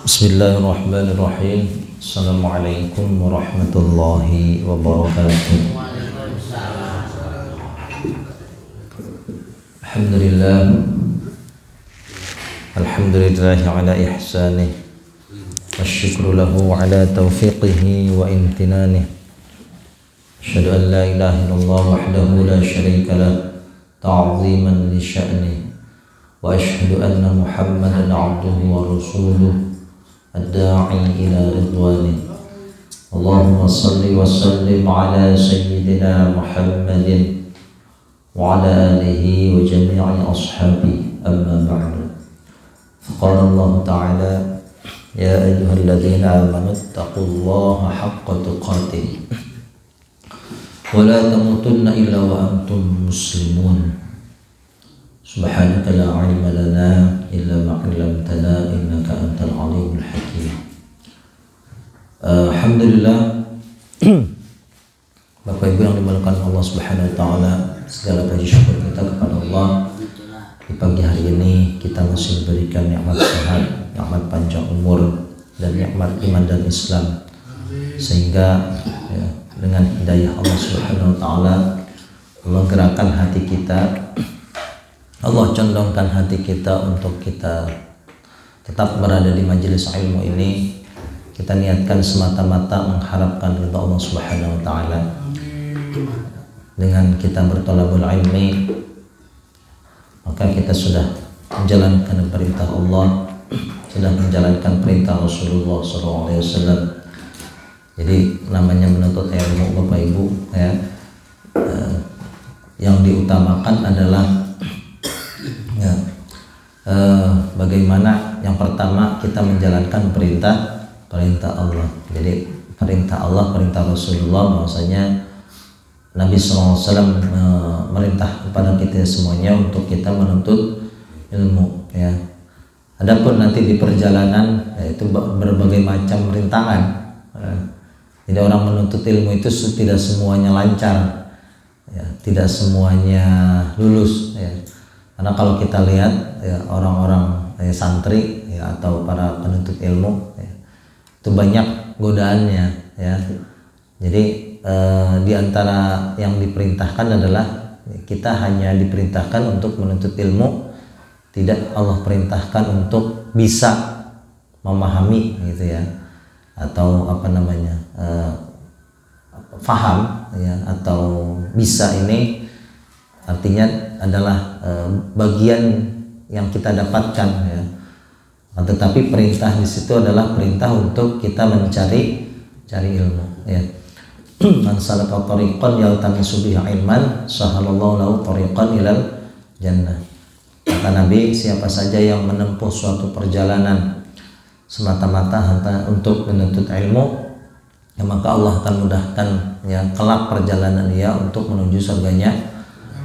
Bismillahirrahmanirrahim. Assalamualaikum warahmatullahi wabarakatuh. Alhamdulillah. Alhamdulillahi ala ihsanih. Wasyukru lahu ala taufiqihi wa imtinanih. Asyhadu an la ilaha illallah wahdahu la syarika lah ta'ziman li sya'nih. Wa asyhadu anna Muhammadan abduhu wa rasuluh الداعي إلى رضوانه. اللهم صل وسلم على سيدنا محمد وعلى آله وجميع أصحابه أما بعد. فقال الله تعالى يا أيها الذين آمنوا اتقوا الله حق تقاته ولا تموتن إلا وأنتم مسلمون. سبحانك لا علم لنا إلا ما علمتنا إنك أنت العليم الحكيم. Alhamdulillah, Bapak Ibu yang dimuliakan Allah Subhanahu wa taala, segala puji syukur kita kepada Allah. Di pagi hari ini kita masih diberikan nikmat sehat, nikmat panjang umur, dan nikmat iman dan Islam, sehingga ya, dengan hidayah Allah Subhanahu wa taala, Allah gerakan hati kita, Allah condongkan hati kita untuk kita tetap berada di majelis ilmu ini. Kita niatkan semata-mata mengharapkan ridha Allah Subhanahu wa taala. Dengan kita bertolabul ilmi, maka kita sudah menjalankan perintah Allah, sudah menjalankan perintah Rasulullah SAW. Jadi namanya menuntut ilmu, Bapak Ibu, ya, yang diutamakan adalah ya, bagaimana yang pertama kita menjalankan perintah Allah. Jadi perintah Allah, perintah Rasulullah, bahwasanya Nabi SAW merintah kepada kita semuanya untuk kita menuntut ilmu. Ya. Adapun nanti di perjalanan, yaitu berbagai macam rintangan. Jadi orang menuntut ilmu itu tidak semuanya lancar, ya, tidak semuanya lulus. Ya. Karena kalau kita lihat ya, orang-orang santri ya, atau para penuntut ilmu ya, itu banyak godaannya ya. Jadi di antara yang diperintahkan adalah kita hanya diperintahkan untuk menuntut ilmu, tidak Allah perintahkan untuk bisa memahami gitu ya, atau apa namanya faham ya, atau bisa ini artinya adalah bagian yang kita dapatkan ya. Tetapi perintah di situ adalah perintah untuk kita mencari ilmu ya. Man salaka tariqan yaltamisu bihi ilman sahalallahu lahu tariqan ilal jannah. Kata Nabi, siapa saja yang menempuh suatu perjalanan semata-mata untuk menuntut ilmu, ya, maka Allah akan mudahkan ya kelak perjalanan dia untuk menuju surganya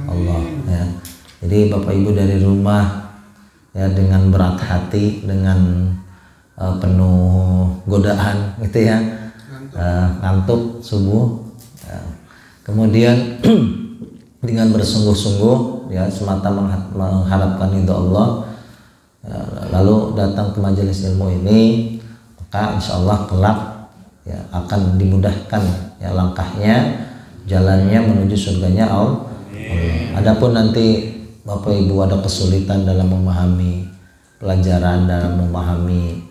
Allah ya. Jadi Bapak Ibu dari rumah ya, dengan berat hati, dengan penuh godaan gitu ya, ngantuk subuh ya. Kemudian dengan bersungguh-sungguh ya, semata mengharapkan ridha Allah ya, lalu datang ke majelis ilmu ini, maka insya Allah kelak ya akan dimudahkan ya langkahnya, jalannya menuju surganya Allah. Adapun nanti Bapak Ibu ada kesulitan dalam memahami pelajaran, dalam memahami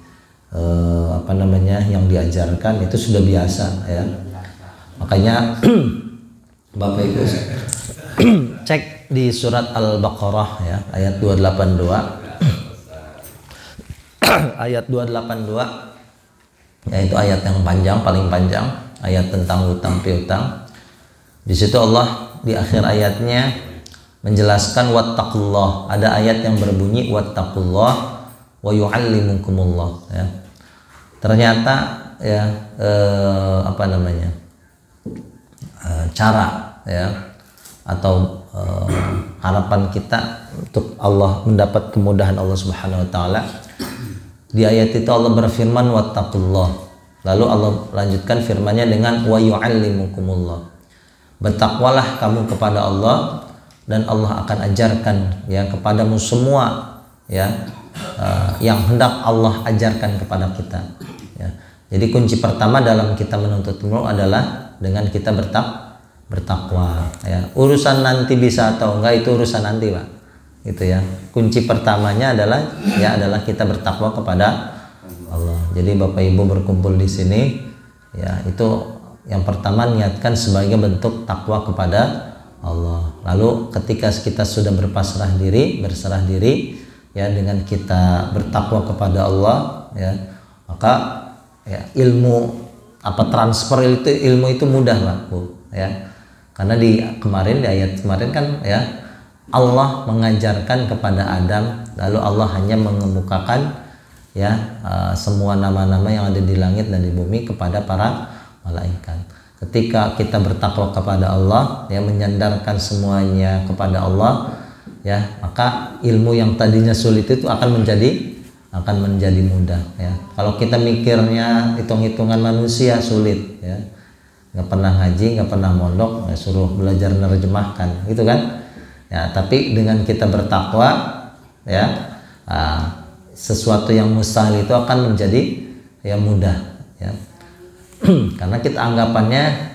apa namanya yang diajarkan, itu sudah biasa ya. Makanya Bapak Ibu cek di surat Al-Baqarah ya, ayat 282 ayat 282, yaitu ayat yang panjang, paling panjang, ayat tentang hutang piutang. Di situ Allah di akhir ayatnya menjelaskan wattaqullah. Ada ayat yang berbunyi wattaqullah wa yu'allimukumullah ya. Ternyata ya apa namanya cara ya, atau harapan kita untuk Allah mendapat kemudahan Allah Subhanahu wa taala. Di ayat itu Allah berfirman wattaqullah. Lalu Allah lanjutkan firman-Nya dengan wa yu'allimukumullah. Bertakwalah kamu kepada Allah dan Allah akan ajarkan ya kepadamu semua ya yang hendak Allah ajarkan kepada kita. Ya. Jadi kunci pertama dalam kita menuntut ilmu adalah dengan kita bertakwa. Ya. Urusan nanti bisa atau enggak itu urusan nanti, Pak. Gitu ya. Kunci pertamanya adalah kita bertakwa kepada Allah. Jadi Bapak Ibu berkumpul di sini, ya itu yang pertama niatkan sebagai bentuk takwa kepada Allah. Lalu ketika kita sudah berserah diri ya dengan kita bertakwa kepada Allah, ya maka ya transfer ilmu itu mudah lah, Bu, ya. Karena di ayat kemarin kan ya Allah mengajarkan kepada Adam, lalu Allah hanya mengemukakan ya semua nama-nama yang ada di langit dan di bumi kepada para malaikat. Ketika kita bertakwa kepada Allah, ya menyandarkan semuanya kepada Allah, ya maka ilmu yang tadinya sulit itu akan menjadi mudah, ya. Kalau kita mikirnya hitung-hitungan manusia sulit, ya nggak pernah ngaji, nggak pernah mondok, ya, suruh belajar menerjemahkan gitu kan, ya. Tapi dengan kita bertakwa, ya sesuatu yang mustahil itu akan menjadi ya mudah, ya. Karena kita anggapannya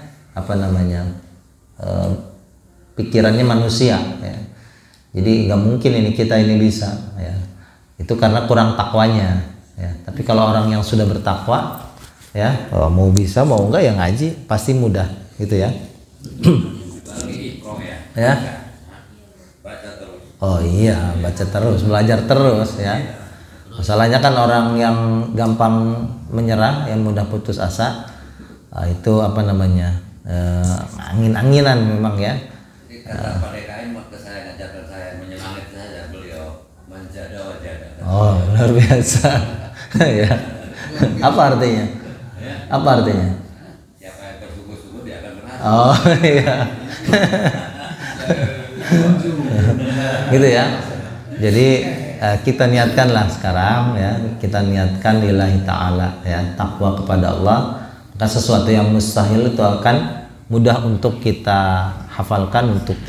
pikirannya manusia, ya. Jadi nggak mungkin kita bisa, ya. Itu karena kurang takwanya, ya. Tapi kalau orang yang sudah bertakwa, ya mau bisa mau enggak ya ngaji pasti mudah, gitu ya. Ya. Oh iya, baca terus, belajar terus, ya. Masalahnya kan orang yang gampang menyerah, yang mudah putus asa, itu angin-anginan memang, ya. Kata PDKM waktu saya ngajarkan saya menyelangit saja, beliau menjada wajada. Oh, luar biasa. Ya. Apa artinya? Apa artinya? Siapa yang bersungguh-sungguh dia akan berhasil. Oh iya. Gitu ya. Jadi kita niatkanlah sekarang, ya, kita niatkan lillahi ta'ala, ya, takwa kepada Allah, maka sesuatu yang mustahil itu akan mudah untuk kita hafalkan, untuk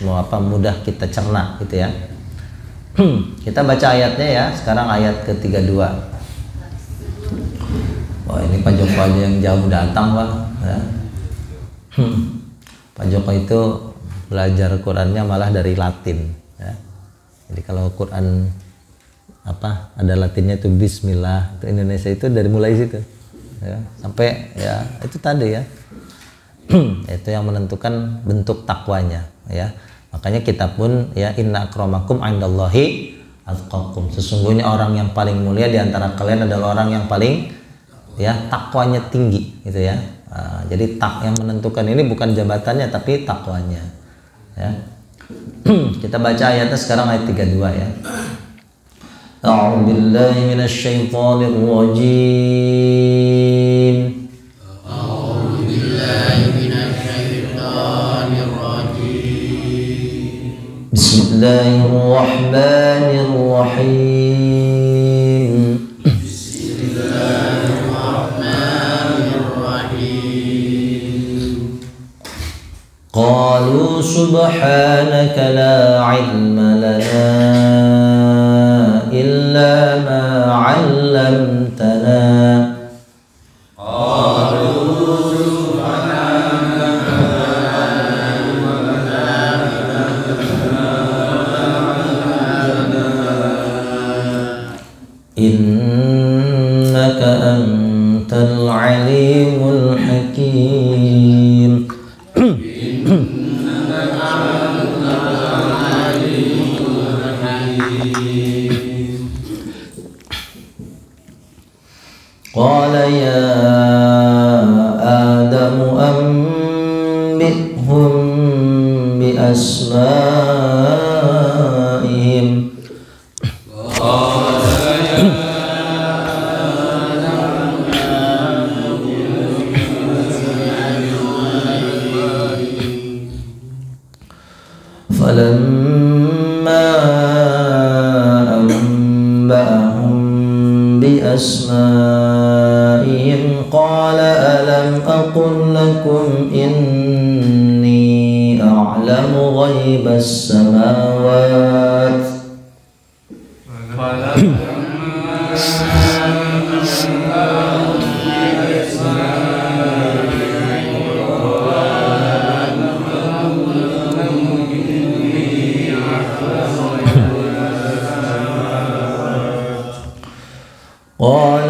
mudah kita cerna, gitu ya. Kita baca ayatnya, ya. Sekarang ayat ke-32. Wah, ini Pak Joko aja yang jauh datang, Pak, ya. Pak Joko itu belajar Qurannya malah dari Latin, ya. Jadi kalau Quran ada Latinnya itu Bismillah, itu Indonesia itu dari mulai situ, ya, sampai ya itu tadi, ya. Itu yang menentukan bentuk takwanya, ya. Makanya kita pun, ya, inna akramakum indallahi atqakum. Sesungguhnya orang yang paling mulia di antara kalian adalah orang yang paling, ya, takwanya tinggi, gitu ya. Jadi yang menentukan ini bukan jabatannya tapi takwanya, ya. Kita baca ayatnya sekarang, ayat 32, ya. A'udzu billahi minasy syaithanir rajim. A'udzu billahi minasy syaithanir rajim. Bismillahirrahmanirrahim. Bismillahirrahmanirrahim. Qalu subhanaka la ilma lana illa ma 'allamtana. Innaka antal alimul hakim. Qala ya Adamu anbi'hum bi asma'ihim. Falamma anba'ahum bi asma'ihim qala alam aqul lakum inni a'lamu ghaibas samawati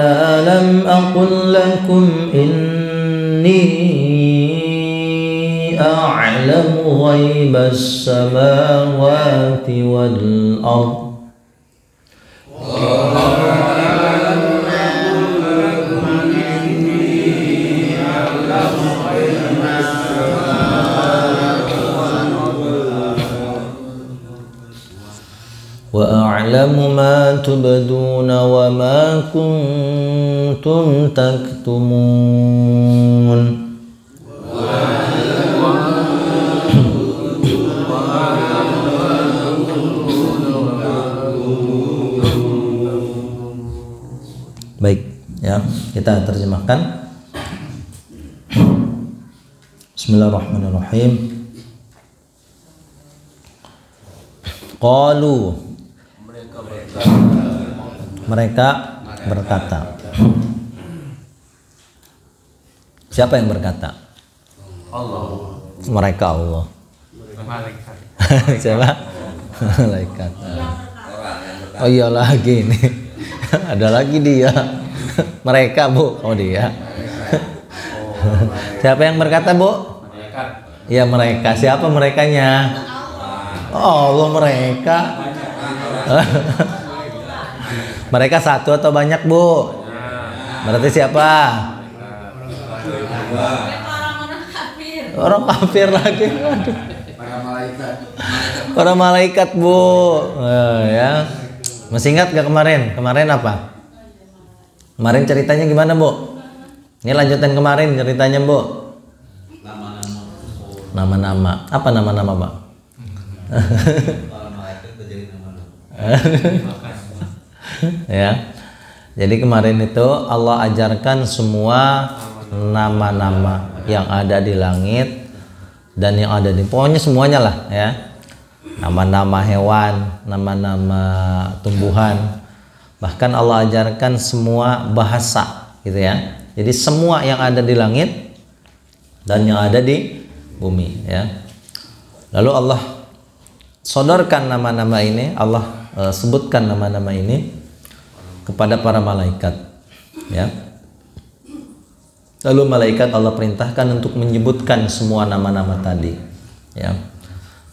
ألم أقل لكم إني أعلم غيب السماوات والأرض وأعلم ما تبدون وما كنتم تكتمون Baik, ya, kita terjemahkan. Bismillahirrahmanirrahim. Qalu, mereka berkata. Siapa yang berkata? Allah. Mereka Allah. Malaikat. Siapa? Malaikat. Orang yang berkata. Oh iya lagi ini. Ada lagi dia. Mereka, Bu. Oh dia. Siapa yang berkata, Bu? Malaikat. Ya mereka. Siapa merekanya? Oh Allah, mereka. Mereka satu atau banyak, Bu? Berarti siapa? Orang kafir lagi. Waduh. Para malaikat, Bu. Ya. Masih ingat gak kemarin? Kemarin apa? Kemarin ceritanya gimana, Bu? Ini lanjutan kemarin ceritanya, Bu. Nama-nama. Apa nama-nama, Pak? Ya. Jadi kemarin itu Allah ajarkan semua nama-nama yang ada di langit dan yang ada di, pokoknya semuanya lah ya. Nama-nama hewan, nama-nama tumbuhan. Bahkan Allah ajarkan semua bahasa gitu ya. Jadi semua yang ada di langit dan yang ada di bumi ya. Lalu Allah sodorkan nama-nama ini, Allah sebutkan nama-nama ini kepada para malaikat ya. Lalu malaikat Allah perintahkan untuk menyebutkan semua nama-nama tadi ya.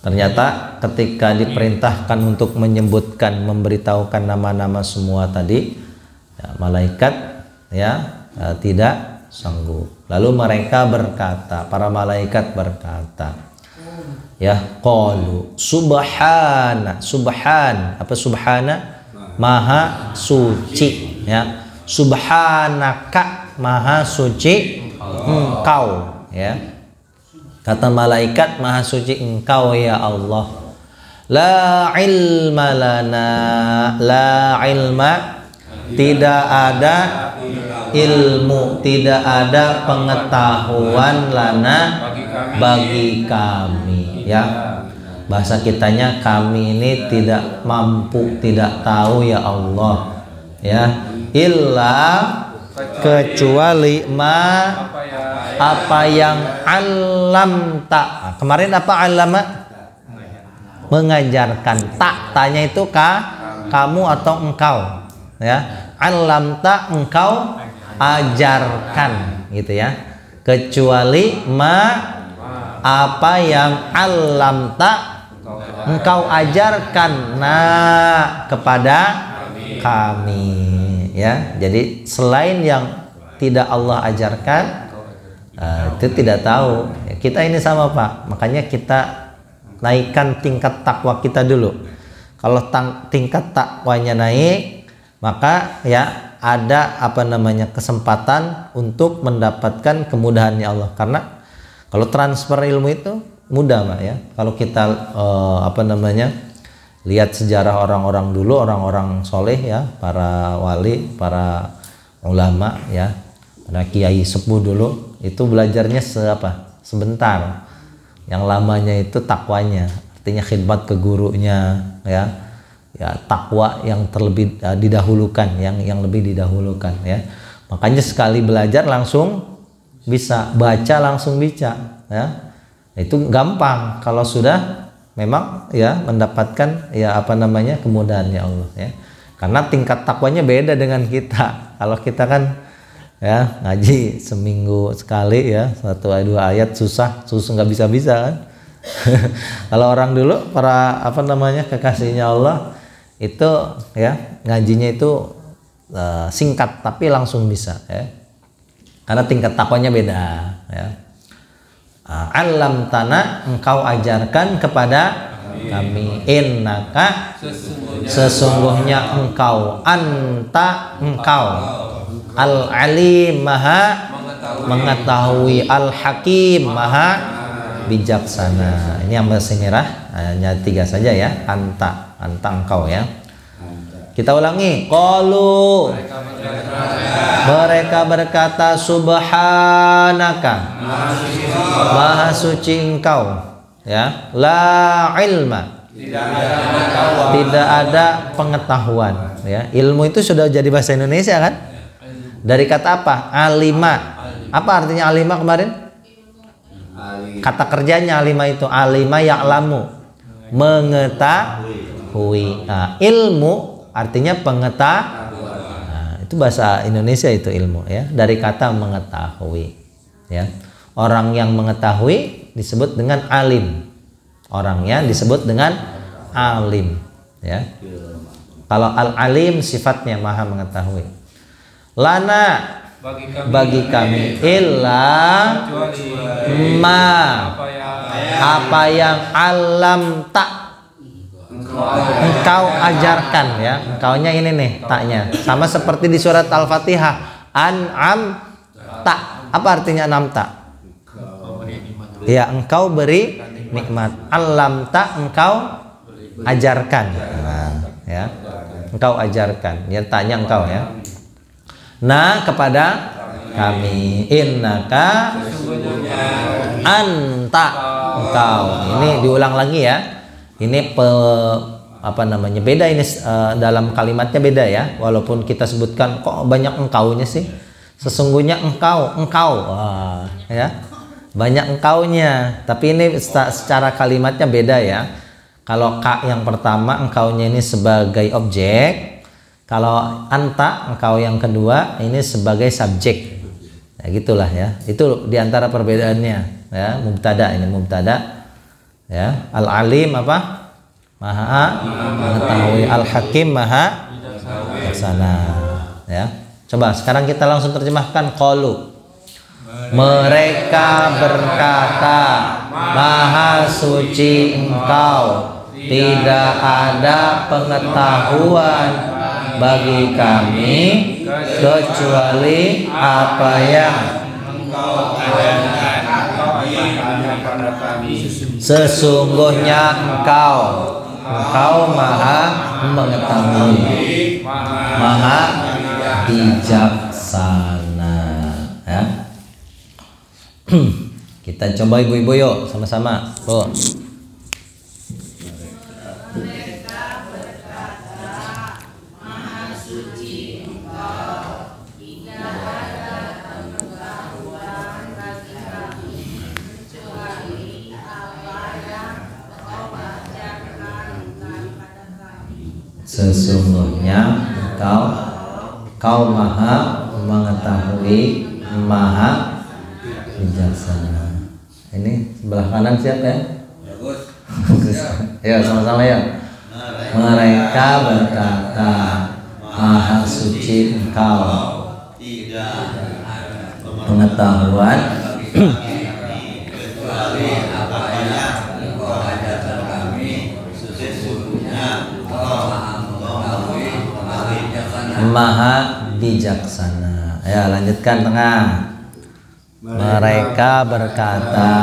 Ternyata ketika diperintahkan untuk menyebutkan, memberitahukan nama-nama semua tadi ya, malaikat ya tidak sanggup. Lalu mereka berkata, para malaikat berkata ya, qalu subhana. Subhan, apa subhana? Maha suci ya. Subhanaka, maha suci engkau ya. Kata malaikat, maha suci engkau ya Allah. La ilma lana, la ilma, tidak ada ilmu, tidak ada pengetahuan lana bagi kami ya. Bahasa kitanya, kami ini tidak mampu, tidak tahu ya Allah ya. Illa, kecuali ma, apa yang alam tak. Kemarin apa alama? Mengajarkan. Tak, tanya itu kamu atau engkau ya. Alam tak, engkau ajarkan gitu ya. Kecuali ma, apa yang alam tak, engkau ajarkan kepada kami ya. Jadi selain yang tidak Allah ajarkan, itu tidak tahu. Kita ini sama, Pak. Makanya kita naikkan tingkat takwa kita dulu. Kalau tingkat takwanya naik, maka ya ada apa namanya kesempatan untuk mendapatkan kemudahannya Allah. Karena kalau transfer ilmu itu mudah, Pak ya. Kalau kita apa namanya lihat sejarah orang-orang dulu, orang-orang soleh ya, para wali, para ulama ya, para kiai sepuh dulu, itu belajarnya sebentar. Yang lamanya itu takwanya, artinya khidmat ke gurunya ya. Ya, takwa yang terlebih didahulukan, yang lebih didahulukan ya. Makanya sekali belajar langsung bisa, baca langsung bisa ya. Itu gampang kalau sudah memang ya mendapatkan ya apa namanya kemudahannya Allah ya. Karena tingkat takwanya beda dengan kita Kalau kita kan ya ngaji seminggu sekali ya, 1-2 ayat susah nggak bisa kan. Kalau orang dulu para kekasihnya Allah itu ya ngajinya itu singkat tapi langsung bisa ya. Karena tingkat takwanya beda ya. Alam tanah engkau ajarkan kepada kami, innaka sesungguhnya engkau, anta engkau, al alim maha mengetahui, al hakim maha bijaksana. Ini yang bahasa merah hanya 3 saja ya, anta engkau ya. Kita ulangi, qalu mereka berkata subhanaka maha suci engkau ya, la ilma tidak ada pengetahuan ya. Ilmu itu sudah jadi bahasa Indonesia kan, dari kata apa? Alima. Apa artinya alima kemarin? Kata kerjanya alima itu alima ya'lamu, mengetahui. Nah, ilmu artinya pengetahuan. Nah, itu bahasa Indonesia itu ilmu ya, dari kata mengetahui ya. Orang yang mengetahui disebut dengan alim. Orangnya disebut dengan alim ya. Kalau al-alim sifatnya maha mengetahui. Lana bagi kami illa ma apa yang alam tak engkau ajarkan ya. Engkaunya ini nih taknya sama seperti di surat Al-Fatihah, an'am tak. Apa artinya an'am tak? Ya, engkau beri nikmat. Alam tak engkau ajarkan. Nah, ya. Engkau ajarkan. Ya, tanya engkau ya. Nah, kepada kami, innaka anta engkau. Ini diulang lagi ya. Ini beda ini dalam kalimatnya beda ya. Walaupun kita sebutkan kok banyak engkaunya sih. Sesungguhnya engkau. Wah, ya. Banyak engkaunya, tapi ini secara kalimatnya beda ya. Kalau ka yang pertama engkaunya ini sebagai objek, kalau anta engkau yang kedua ini sebagai subjek. Ya gitulah ya. Itu diantara perbedaannya ya. Mubtada ini mubtada ya. Al alim apa? Maha mengetahui. Al hakim maha bijaksana ya. Coba sekarang kita langsung terjemahkan. Qalu mereka berkata, maha suci engkau, tidak ada pengetahuan bagi kami kecuali apa yang sesungguhnya engkau maha mengetahui, maha bijaksana ya. Kita coba ibu-ibu yuk sama-sama. Bu. Mereka berkata, maha suci engkau, tidak ada pengetahuan bagi kami kecuali apa yang engkau ajarkan kepada kami. Sesungguhnya engkau maha mengetahui, maha bijaksana. Ini sebelah kanan siapa ya? Ya sama-sama ya. Mereka berkata, maha suci engkau, pengetahuan kecuali apa yang engkau ajarkan kami, sesungguhnya engkau maha bijaksana. Ya lanjutkan tengah. Mereka berkata,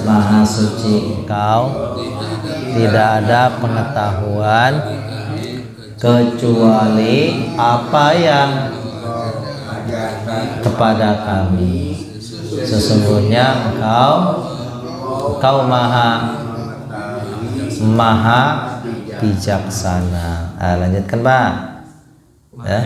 maha suci engkau, tidak ada pengetahuan kecuali apa yang kepada kami. Sesungguhnya engkau maha bijaksana. Lanjutkan Pak ya.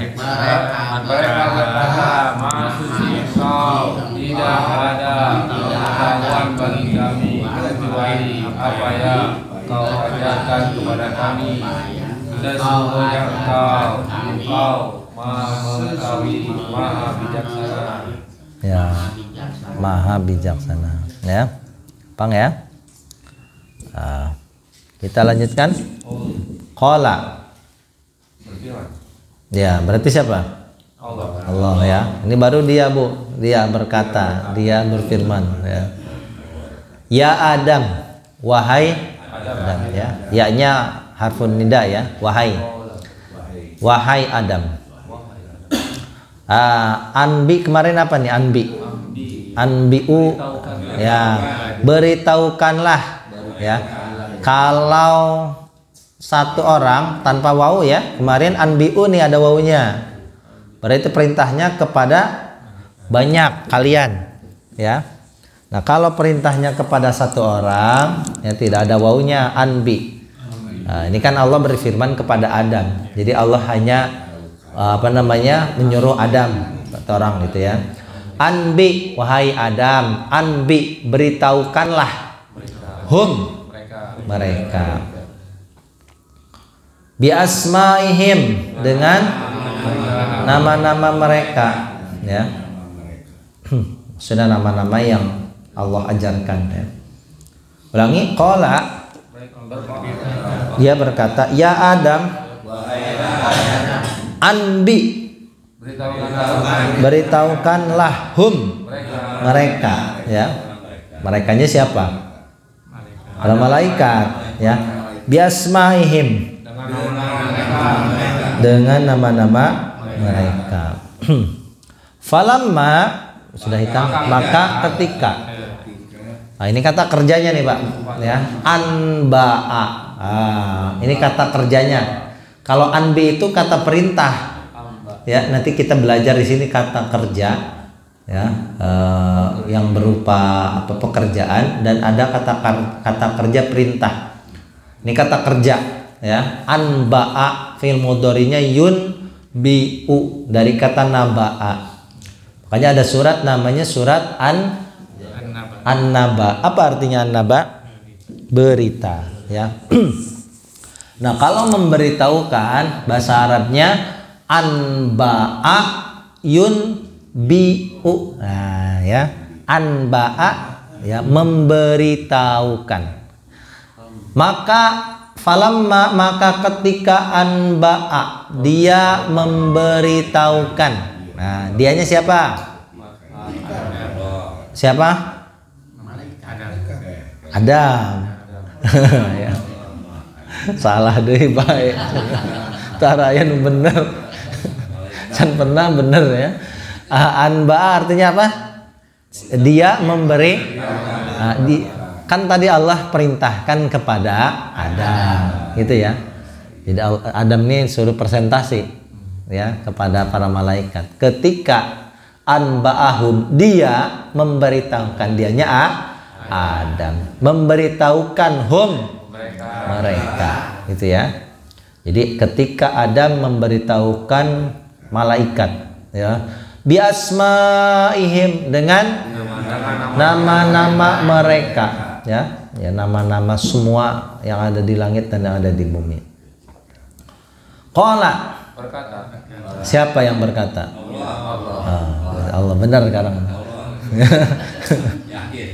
Mereka berkata, maha suci engkau, tidak ada pengetahuan bagi kami kecuali apa yang engkau ajarkan kepada kami. Sesungguhnya engkau maha mengetahui, maha bijaksana. Ya, maha bijaksana. Ya, pang ya. Kita lanjutkan. Qala. Ya, berarti siapa? Allah ya. Ini baru dia, Bu. Dia berkata, dia berfirman ya. Ya Adam, wahai Adam ya. Ya-nya harfun nida ya, wahai. Wahai Adam. Anbi kemarin apa nih? Anbi'u ya, beritahukanlah ya. Kalau satu orang tanpa wawu ya, kemarin anbi'u nih ada wawunya. Berarti perintahnya kepada banyak kalian ya. Nah, kalau perintahnya kepada satu orang ya tidak ada wawunya, anbi. Nah, ini kan Allah berfirman kepada Adam. Jadi Allah hanya menyuruh Adam atau orang gitu ya. Anbi, wahai Adam, anbi, beritahukanlah hum mereka bi asmaihim, dengan nama-nama mereka ya. Sudah nama-nama yang Allah ajarkan ya. Ulangi, qala, dia berkata, ya Adam, anbi, beritahukanlah hum mereka ya. Merekanya siapa? Para malaikat ya. Biasmaihim, dengan nama-nama mereka. Falamma, sudah hitam, maka ketika. Nah, ini kata kerjanya nih Pak ya. Anba'a. Ini kata kerjanya. Kalau anbi itu kata perintah. Ya, nanti kita belajar di sini kata kerja ya, yang berupa pekerjaan, dan ada kata kerja perintah. Ini kata kerja ya. Anba'a fi'il mudhari'nya yunbi'u dari kata naba'a. Makanya ada surat namanya surat An-Naba. Apa artinya An-Naba? Berita ya. Nah, kalau memberitahukan bahasa Arabnya anba'a yunbi'u. Nah, ya. Anba'a ya, memberitahukan. Maka ketika anba'a, dia memberitahukan. Nah, dianya siapa? Siapa? Adam. Ya. Salah deh baik. Tarayan bener. Can pernah bener ya. Anba'a artinya apa? Dia memberi. Kan tadi Allah perintahkan kepada Adam, gitu ya. Jadi Adam ini suruh presentasi ya kepada para malaikat. Ketika anba'ahum, dia memberitahukan, dianya Adam, memberitahukan hum mereka, gitu ya. Jadi ketika Adam memberitahukan malaikat ya, biasmaihim, dengan nama-nama mereka ya, nama-nama semua yang ada di langit dan yang ada di bumi. Qala, siapa yang berkata? Allah benar sekarang. Yakin.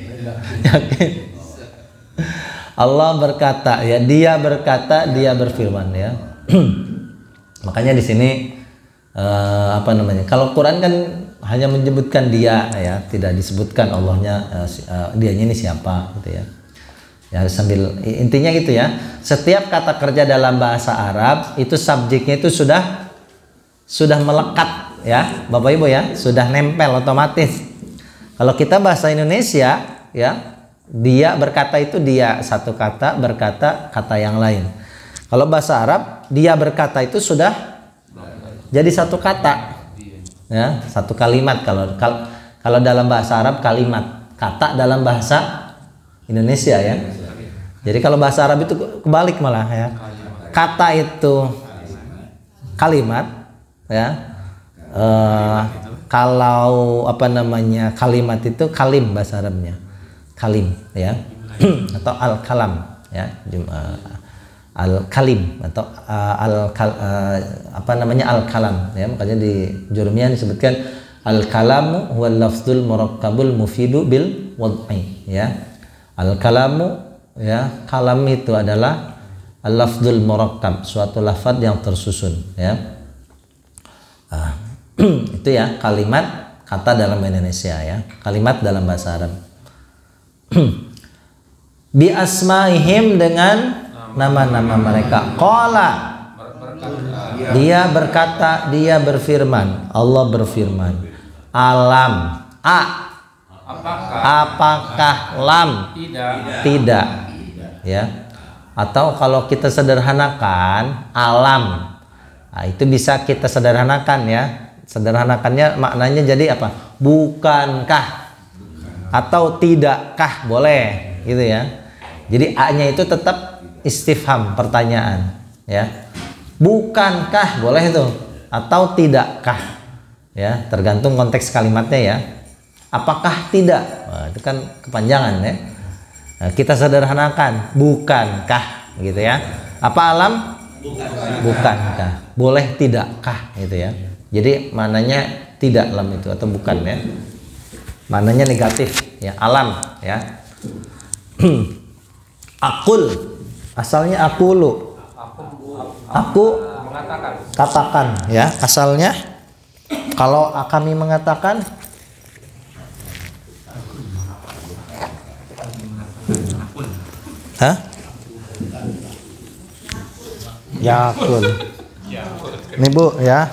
Allah berkata ya, dia berkata, dia berfirman ya. Makanya di sini kalau Quran kan hanya menyebutkan dia ya, tidak disebutkan Allahnya, dianya ini siapa gitu ya. Ya sambil intinya gitu ya. Setiap kata kerja dalam bahasa Arab itu subjeknya itu sudah melekat ya, Bapak Ibu ya, sudah nempel otomatis. Kalau kita bahasa Indonesia ya, dia berkata itu dia satu kata, berkata kata yang lain. Kalau bahasa Arab dia berkata itu sudah jadi satu kata ya, satu kalimat. Kalau dalam bahasa Arab kalimat, kata dalam bahasa Indonesia ya. Jadi kalau bahasa Arab itu kebalik malah ya. Kata itu kalimat ya. Kalau kalimat itu kalim bahasa Arabnya. Kalim ya. Atau al-kalam ya. al-kalim atau al-kalam ya, makanya di Jurumiyah disebutkan al-kalamu huwal lafzul murakkabul mufidu bil wad'i ya. Al-kalamu ya, kalam itu adalah al-lafzul murakkab, suatu lafaz yang tersusun ya. Itu ya kalimat kata dalam Indonesia ya, kalimat dalam bahasa Arab. Bi asmaihim dengan nama-nama mereka. Qala, dia berkata, dia berfirman, Allah berfirman. Alam, apakah lam? Tidak. Ya. Atau kalau kita sederhanakan alam. Nah, itu bisa kita sederhanakan ya. Sederhanakannya maknanya jadi apa? Bukankah? Atau tidakkah? Boleh gitu ya. Jadi A-nya itu tetap istifham, pertanyaan ya. Bukankah? Boleh itu. Atau tidakkah? Ya, tergantung konteks kalimatnya ya. Apakah tidak? Nah, itu kan kepanjangan ya. Nah, kita sederhanakan, bukankah gitu ya. Apa alam? Bukankah? Boleh tidakkah gitu ya. Jadi mananya tidak lam itu atau bukan ya. Mananya negatif ya, alam ya. Akul, asalnya akulu, aku katakan ya, asalnya kalau kami mengatakan yakul. Ini Bu ya,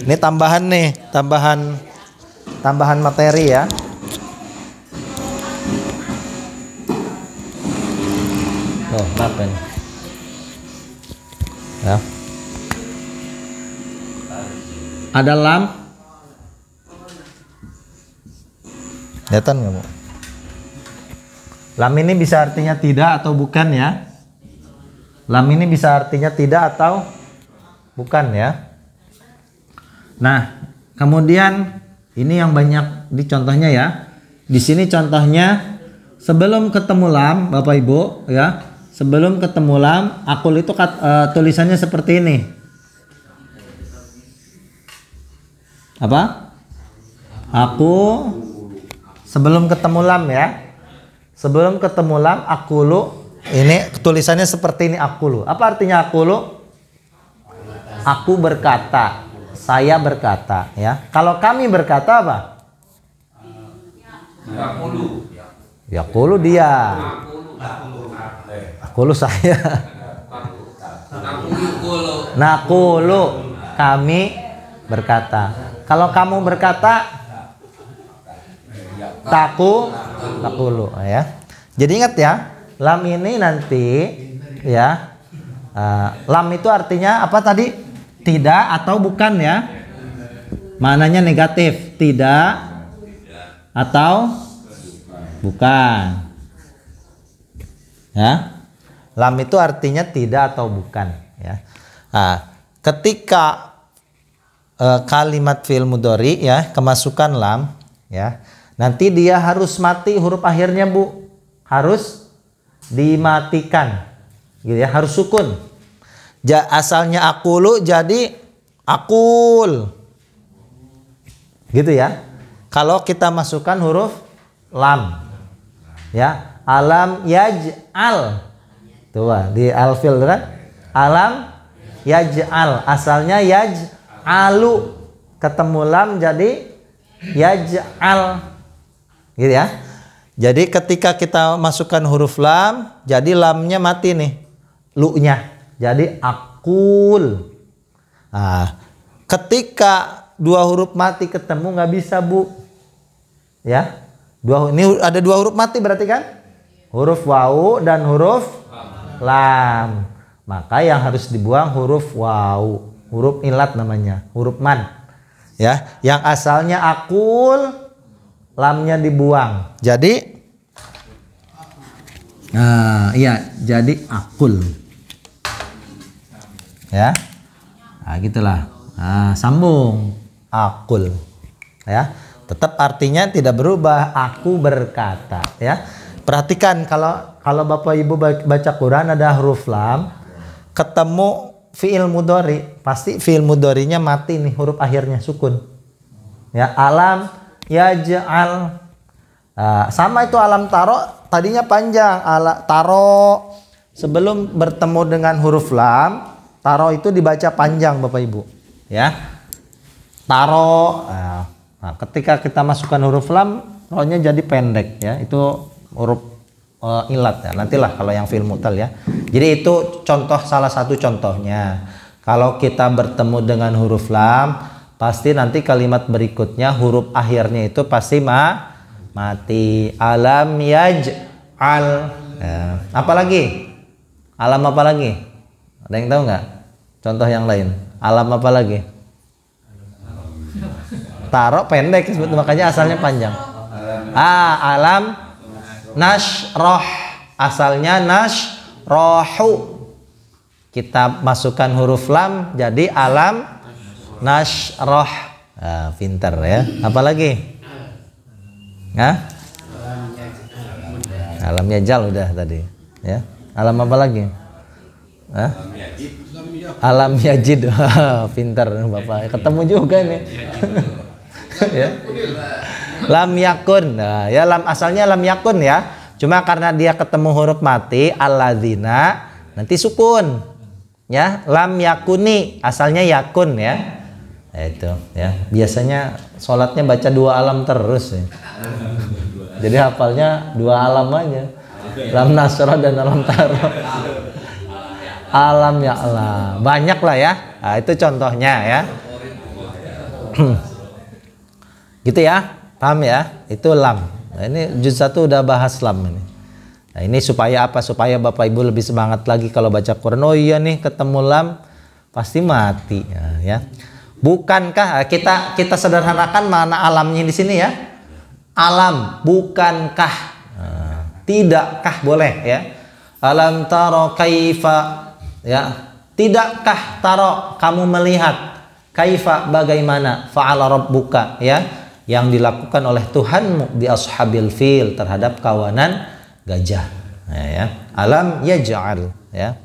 ini tambahan nih, tambahan materi ya. Oh, apa ini? Ya. Ada lam. Kelihatan nggak Bu? Lam ini bisa artinya tidak atau bukan ya. Lam ini bisa artinya tidak atau bukan ya. Nah, kemudian ini yang banyak di contohnya ya. Di sini contohnya sebelum ketemu lam, Bapak Ibu ya. Sebelum ketemu lam, akul itu tulisannya seperti ini. Apa? Aku sebelum ketemu lam ya. Sebelum ketemu lam, akulu. Ini tulisannya seperti ini, akulu. Apa artinya akulu? Aku berkata, saya berkata ya. Kalau kami berkata apa? Yakulu dia. Akulu saya. Nakulu kami berkata. Kalau kamu berkata takulu ya. Jadi ingat ya, lam ini nanti ya. Lam itu artinya apa tadi? Tidak atau bukan ya. Maknanya negatif, tidak atau bukan. Ya. Lam itu artinya tidak atau bukan ya. Nah, ketika kalimat fi'il mudhari ya kemasukan lam ya, nanti dia harus mati huruf akhirnya Bu, harus dimatikan gitu ya, harus sukun. Asalnya akulu jadi akul gitu ya. Kalau kita masukkan huruf lam ya, alam yaj'al tuh di alfil kan, alam yaj'al, asalnya yaj'alu, ketemu lam jadi yaj'al gitu ya. Jadi ketika kita masukkan huruf lam, jadi lamnya mati nih, lu-nya jadi akul. Nah, ketika dua huruf mati ketemu nggak bisa Bu ya. Ini ada dua huruf mati berarti kan, huruf wawu dan huruf lam. Maka yang harus dibuang huruf wawu, huruf ilat namanya, huruf man ya. Yang asalnya akul, lamnya dibuang jadi iya, jadi akul ya. Nah gitulah. Nah, sambung akul ya. Tetap artinya tidak berubah, aku berkata ya. Perhatikan kalau Bapak Ibu baca Quran ada huruf lam, ketemu fiil mudhari, pasti fiil mudharinya mati nih, huruf akhirnya sukun. Ya, alam yaj'al. Sama itu alam taro tadinya panjang, taro sebelum bertemu dengan huruf lam, taro itu dibaca panjang Bapak Ibu, ya. Taro. Nah, ketika kita masukkan huruf lam, rohnya jadi pendek, ya. Itu huruf ilat, ya. Nantilah kalau yang fi'il mu'tal, ya. Jadi itu contoh, salah satu contohnya. Kalau kita bertemu dengan huruf lam, pasti nanti kalimat berikutnya huruf akhirnya itu pasti mati. Alam yaj'al. Ya. Apa lagi? Alam apa lagi? Ada yang tahu nggak? Contoh yang lain. Alam apa lagi? Taro pendek, makanya asalnya panjang. Alam nasroh, asalnya nasrohu. Kita masukkan huruf lam jadi alam nasroh. Pinter ya. Apa lagi? Alam yajal udah tadi, ya. Alam apa lagi? Alam yajid. Pinter Bapak, ketemu juga nih. Ya. Lam yakun. Nah, ya lam asalnya lam yakun, ya. Cuma karena dia ketemu huruf mati alladzina, nanti sukun. Ya, lam yakuni asalnya yakun, ya. Itu, ya. Biasanya sholatnya baca 2 alam terus, ya. Jadi hafalnya 2 alam aja. Lam nasra dan alam taro. Alam ya Allah. Banyak lah, ya. Nah, itu contohnya, ya. Gitu ya. Paham ya? Itu lam. Nah, ini juz 1 udah bahas lam ini. Nah, ini supaya apa? Supaya Bapak Ibu lebih semangat lagi kalau baca Quran. Oh iya nih, ketemu lam pasti mati, ya. Bukankah kita sederhanakan mana alamnya di sini, ya? Alam, bukankah? Tidakkah boleh, ya? Alam taro kaifa, ya. Tidakkah taro kamu melihat kaifa bagaimana fa'ala rabbuka, ya, yang dilakukan oleh Tuhanmu bi ashabil fil terhadap kawanan gajah, ya. Alam yaj'al, ya.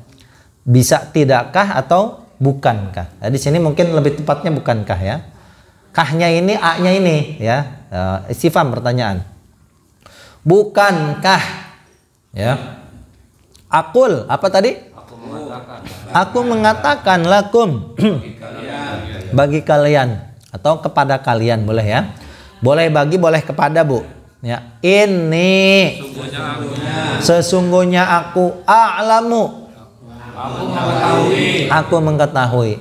Bisa tidakkah atau bukankah? Nah, di sini mungkin lebih tepatnya bukankah, ya. Kahnya ini, a-nya ini, ya. Istifham, pertanyaan. Bukankah, ya. Aqul, apa tadi? Aku mengatakan lakum bagi kalian atau kepada kalian, boleh, ya. Boleh bagi, boleh kepada, Bu. Ya. Ini sesungguhnya aku a'lamu. Aku mengetahui.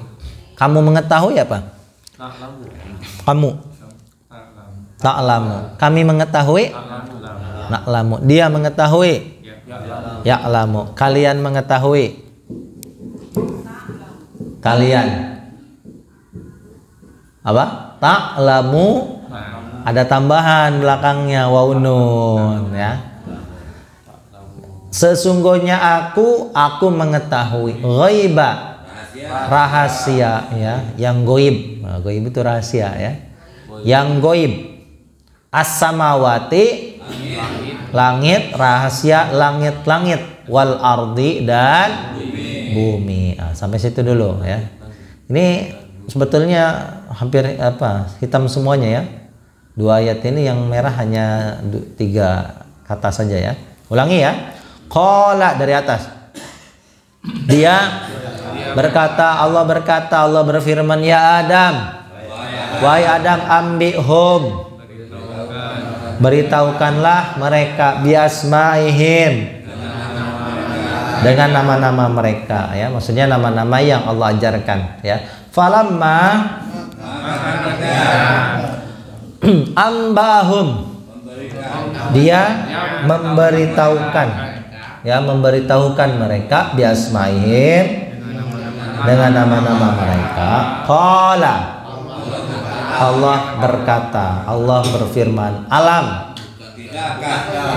Kamu mengetahui apa? Kamu. Ta'lamu. Kami mengetahui. Na'lamu. Dia mengetahui. Ya'lamu. Kalian mengetahui. Kalian. Apa? Ta'lamu. Ada tambahan belakangnya waw nun, ya. Sesungguhnya aku mengetahui ghaiba, rahasia, ya, yang goib. Nah, goib itu rahasia, ya. Yang goib. As-samawati, langit, rahasia langit-langit, wal ardi, dan bumi. Nah, sampai situ dulu, ya. Ini sebetulnya hampir hitam semuanya, ya. 2 ayat ini yang merah hanya 3 kata saja, ya. Ulangi, ya. Qala dari atas. Dia berkata, Allah berkata, Allah berfirman, ya Adam, wahai Adam, ambihum, beritahukanlah mereka biasmaihim, dengan nama-nama mereka, ya. Maksudnya nama-nama yang Allah ajarkan, ya. Falamma ambahum, dia memberitahukan, ya, memberitahukan mereka biasmaihim, dengan nama-nama mereka. Qala, Allah berkata, Allah berfirman, alam,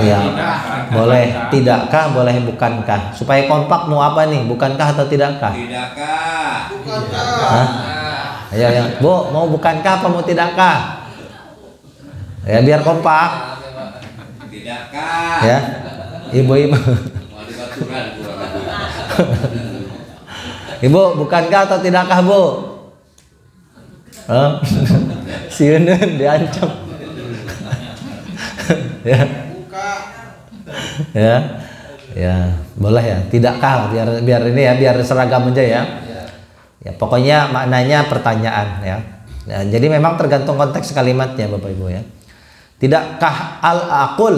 ya, boleh tidakkah, boleh bukankah, supaya kompak. Mau apa nih, bukankah atau tidakkah? Hah? Ya, ya. Bu, mau bukankah apa mau tidakkah? Ya, biar kompak. Tidakkah? Ya, ibu-ibu. Ibu, bukankah atau tidakkah, Bu? Oh. Si Yunun diancam. Ya. Ya. Ya, boleh ya. Tidakkah, biar ini ya, biar seragam aja ya. Ya, pokoknya maknanya pertanyaan ya. Ya, jadi memang tergantung konteks kalimatnya Bapak Ibu ya. Tidakkah al-aqul,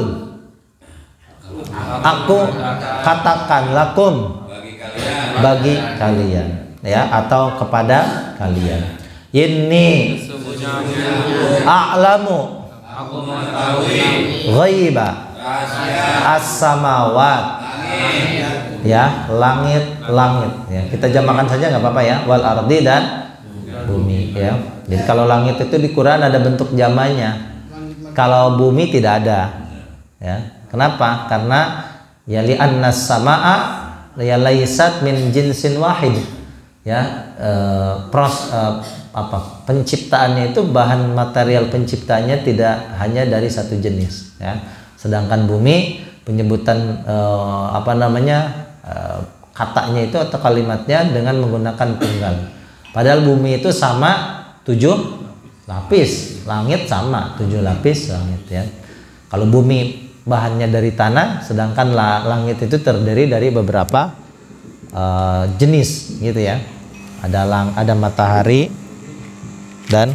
aku katakan lakum, bagi kalian ya, atau kepada kalian, inni a'lamu Aku mengetahui ghaiba as-samawat, ya, langit ya, kita jamakan saja nggak apa-apa ya, wal ardi, dan bumi ya. Jadi kalau langit itu di Quran ada bentuk jamanya, kalau bumi tidak ada ya. Kenapa? Karena ya li'annas samaa ya laisat min jinsin wahid ya. Penciptaannya itu, bahan material penciptanya tidak hanya dari satu jenis ya. Sedangkan bumi penyebutan katanya itu atau kalimatnya dengan menggunakan tunggal. Padahal bumi itu sama 7 lapis, langit sama 7 lapis langit ya. Kalau bumi bahannya dari tanah, sedangkan langit itu terdiri dari beberapa jenis gitu ya. Ada matahari dan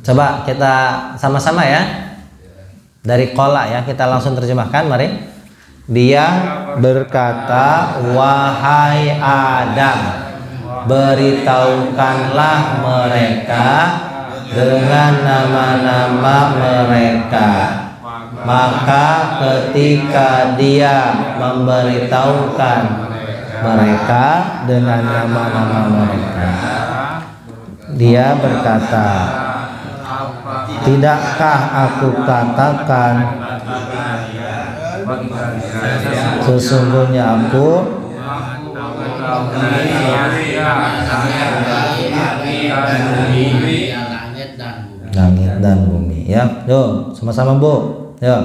coba kita sama-sama ya. Dari Qola ya, kita langsung terjemahkan, mari. Dia berkata, wahai Adam, beritahukanlah mereka dengan nama-nama mereka. Maka ketika dia memberitahukan mereka dengan nama-nama mereka, dia berkata, tidakkah aku katakan sesungguhnya aku langit dan bumi ya. Yuk sama-sama Bu. Yuk.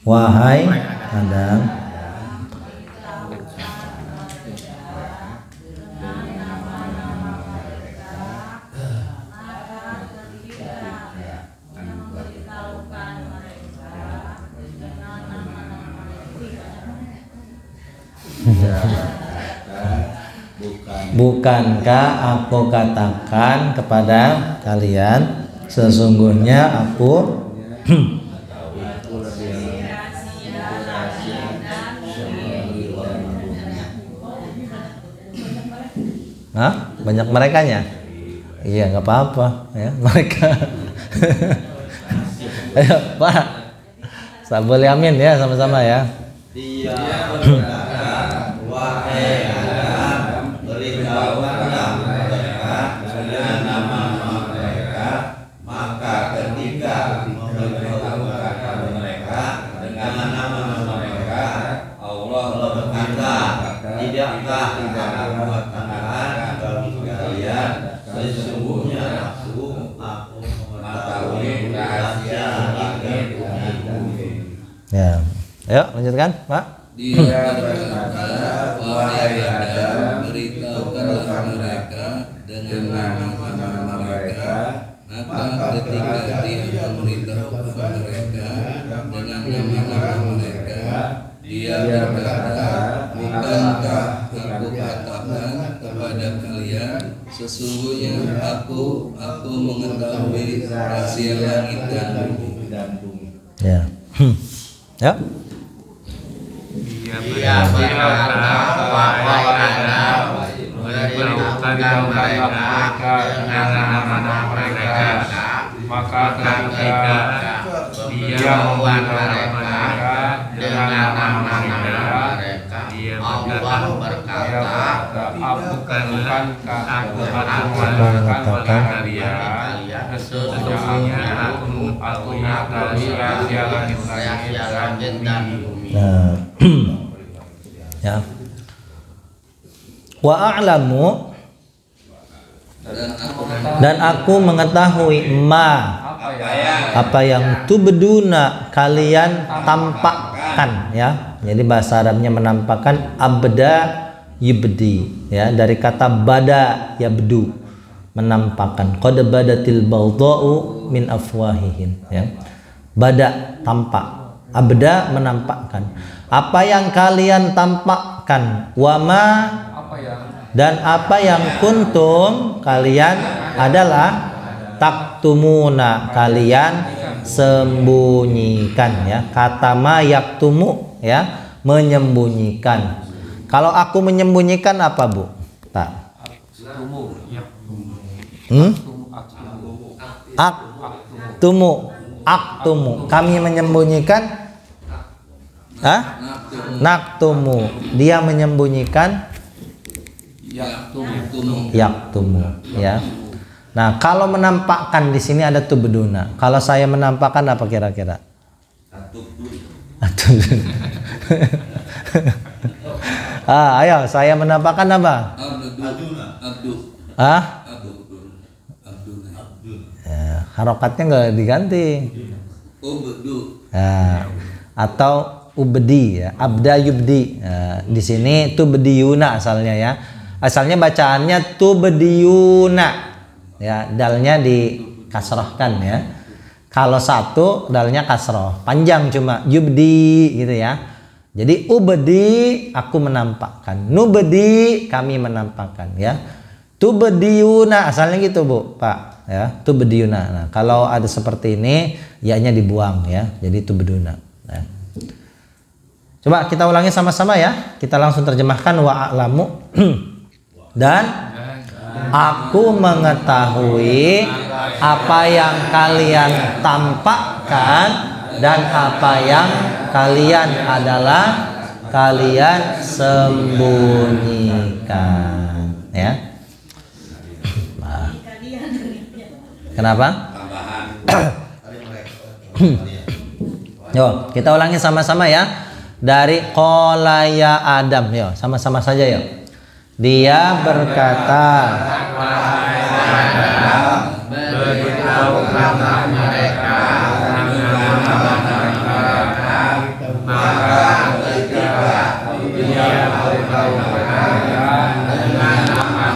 Wahai Adam, bukankah aku katakan kepada kalian sesungguhnya aku Hah? Banyak merekanya? Iya, nggak apa-apa ya, mereka. Ayo Pak, Sabul Yamin ya, sama-sama ya. Dia berkata, wahai Adam, beritahukanlah mereka dengan nama-nama mereka. Maka ketika memberitahukan mereka dengan nama-nama mereka, Allah berkata, tidakkah aku katakan bagi kalian sesungguhnya aku mengetahui rahasia langit dan bumi. Ya, ayo lanjutkan Pak. Dia berkata, wahai Adam, beritahukanlah mereka dengan nama-nama mereka. Maka ketika dia memberitahukan mereka dengan nama-nama mereka, dia berkata, bukankah aku katakan kepada kalian sesungguhnya aku mengetahui rahasia langit dan bumi. Ya. Ya. Dia berkata, wahai Adam, beritahukan mereka dengan nama-nama mereka. Maka ketika dia memberitahukan mereka dengan nama-nama mereka, dia berkata, bukankah aku mengatakan kalian sesungguhnya aku mengetahui rahasia langit dan bumi. Nah, ya. Wa a'lamu, dan aku mengetahui apa yang tubduna kalian tampakkan, ya. Jadi bahasa Arabnya menampakkan abda yubdi, ya, dari kata bada yabdu, menampakkan. Qad badatil bawda'u min afwahihim, ya. Bada tampak, abda menampakkan. Apa yang kalian tampakkan, wama, dan apa yang kuntum kalian adalah taktumuna, kalian sembunyikan, ya. Kata ma yaktumu, ya, menyembunyikan. Kalau aku menyembunyikan apa, Bu? Tak. Aktumu. Kami menyembunyikan. Naktumu. Dia menyembunyikan. Yaktumu, ya. Nah, kalau menampakkan di sini ada tubduna. Kalau saya menampakkan apa kira-kira? Ayo, saya menampakkan apa? Ya, harokatnya nggak diganti. Atau ubdi, ya, abda yubdi. Di sini tubdiyuna asalnya, ya. Asalnya bacaannya tubdiyuna, ya, dalnya dikasrohkan, ya. Kalau satu dalnya kasroh, panjang cuma yubdi gitu, ya. Jadi ubdi aku menampakkan, nubdi kami menampakkan, ya. Tubdiyuna asalnya gitu, Bu, Pak, ya. Tubdiyuna. Nah, kalau ada seperti ini ya-nya dibuang, ya. Jadi tubduna. Nah. Coba kita ulangi sama-sama, ya. Kita langsung terjemahkan wa a'lamu. Dan aku mengetahui apa yang kalian tampakkan dan apa yang kalian adalah kalian sembunyikan, ya. Nah. Kenapa? Yo, kita ulangi sama-sama, ya. Dari qala ya Adam, yo, sama-sama saja, yo. Dia berkata, beritahukanlah mereka maka ketika dia beritahu mereka dengan nama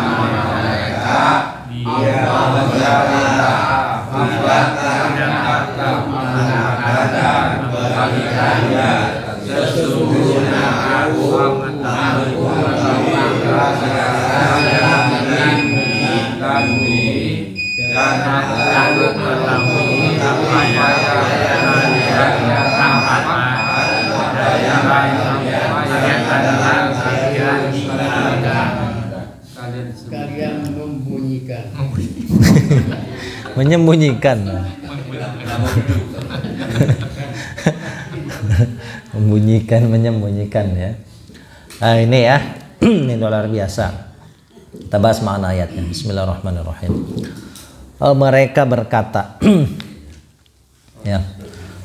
mereka, dia berkata apa yang akan mengatakan bagi kalian, sesungguhnya aku dan aku mengetahui apa yang kalian tampakkan dan apa yang kalian membunyikan. menyembunyikan. Menyembunyikan, ya. Nah, ini, ya. Ini luar biasa. Kita bahas makna ayatnya. Bismillahirrahmanirrahim. Mereka berkata, ya,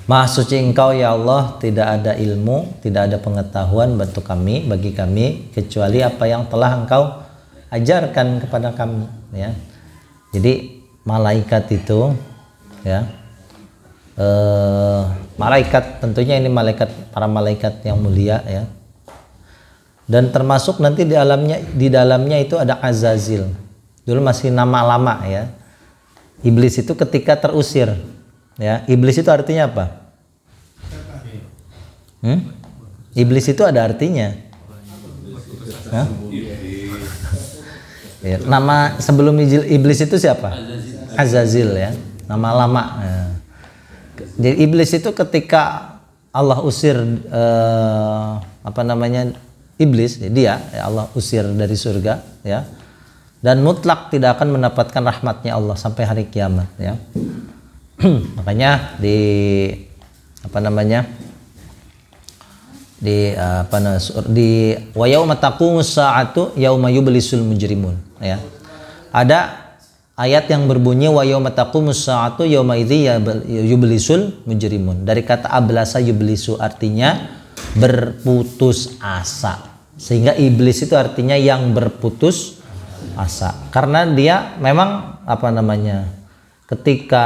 Maha suci Engkau, ya Allah, tidak ada ilmu, tidak ada pengetahuan bagi kami kecuali apa yang telah Engkau ajarkan kepada kami, ya. Jadi malaikat itu, ya, malaikat tentunya ini para malaikat yang mulia, ya. Dan termasuk nanti di dalamnya itu ada Azazil. Dulu masih nama lama, ya. Iblis itu ketika terusir, ya. Iblis itu artinya apa? Iblis itu ada artinya. Ya, nama sebelum iblis itu siapa? Azazil, ya. Nama lama. Ya. Jadi iblis itu ketika Allah usir iblis, dia, ya, Allah usir dari surga, ya. Dan mutlak tidak akan mendapatkan rahmatnya Allah sampai hari kiamat, ya. Makanya di wa yauma taqumus sa'atu yauma yublisul mujrimun ya. Ada ayat yang berbunyi wa yauma taqumus sa'atu yauma idzi yublisul mujrimun. Dari kata ablasa yublisu artinya berputus asa. Sehingga iblis itu artinya yang berputus asa. Karena dia memang ketika